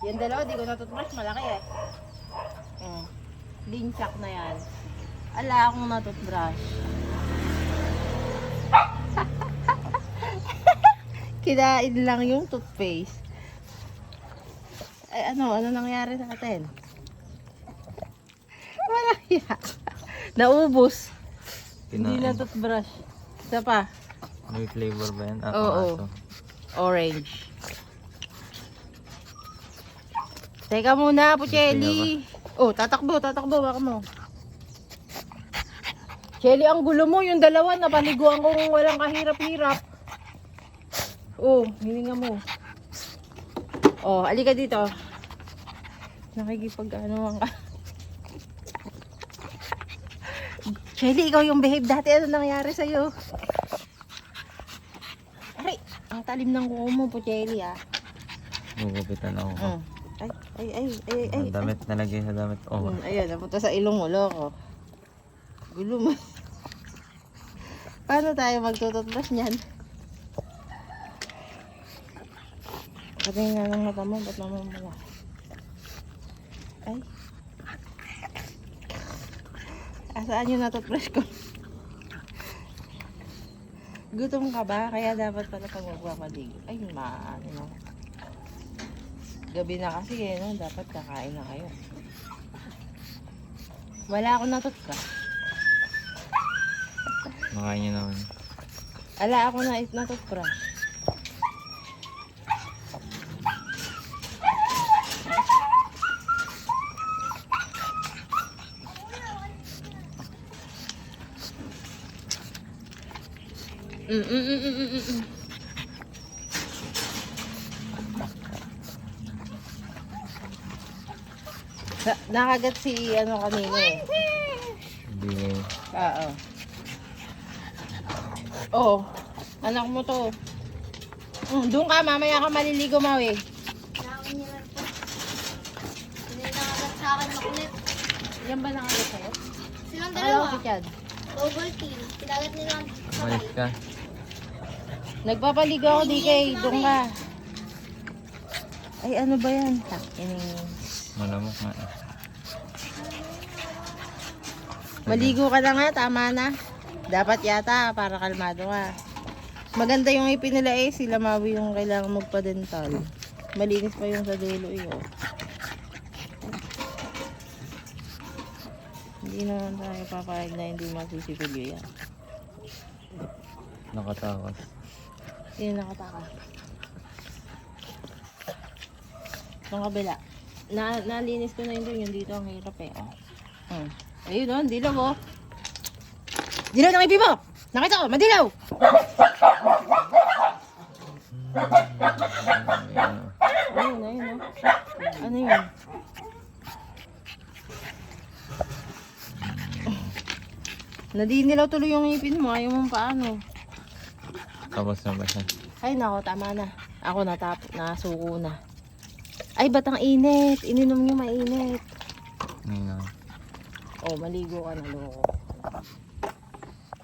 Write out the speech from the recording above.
Yung dalawa, di ko na toothbrush, malaki eh. Linchak na yan. Ala akong na toothbrush. Kinain lang yung toothpaste. Ay, ano nangyari sa atin? Wala yan. Naubos. Hindi na toothbrush. Isa pa. May flavor ba yan? Oo. Orange. Teka muna, Puchelli. Oh, tatakbo, baka mo. Chelly, ang gulo mo. Yung dalawa, napaliguan kong walang kahirap-hirap. Oh, hininga mo. Oh, alika dito. Nakikipag-ano ka. Chelly, ikaw yung behave dati. Ano nangyari sa'yo? Ay, ang talim ng kuko mo, Puchelli, ah. Gugupitan ako. Ay. Ang damit nalagay sa damit. Oh. Ayun, napunta sa ilong mo, loko. Gulo mo. Paano tayo magtututbrush niyan? Pati nga ng mata mo, ba't namamala? Ay. Asaan yung natutbrush ko? Gutom ka ba? Kaya dapat pala pag magpapaligo. Ay, maano na. Gabi na kasi eh, no? Dapat kakain na kayo. Wala akong natutbrush. Makain niyo naman. Ala ako na natutbrush. Nakagat si ano kanina eh. Hindi. Oo. Oh, anak mo to. Doon ka, mamaya ka maliligo, Maui. Hindi nakagat sa akin makulit. Yan ba nakagat sa'yo? Silang Akala ko dalawa. si Chad. Double team. Kinagat nila ang Umalis ka. Nagpapaligo ako, DK. Doon ka. Ay, ano ba yan? Malamok nga. Maligo ka na nga, tama na. Dapat yata, para kalmado ka. Maganda yung ipin nila eh, sila Maui yung kailangan magpa-dental. Malinis pa yung sa dulo eh. Oh. Hindi naman tayo papayag na hindi masisipilyo yan. Nakatakas. Sino nakataka? Yung kabila. Nalinis ko na yun doon, yung dito ang hirap eh. Oh. Ayun o, dilaw o. Dilaw ng ibig mo! Nakita ko, madilaw! Ayun o. Ano yun? Nadinilaw tuloy yung ipin mo, ayaw mong paano. Tapos na ba siya? Ay nako, tama na. Ako nasuko na. Ay, ba't ang init? Ininom nyo mainit. Ngayon. Oh, maligo ka na, loko.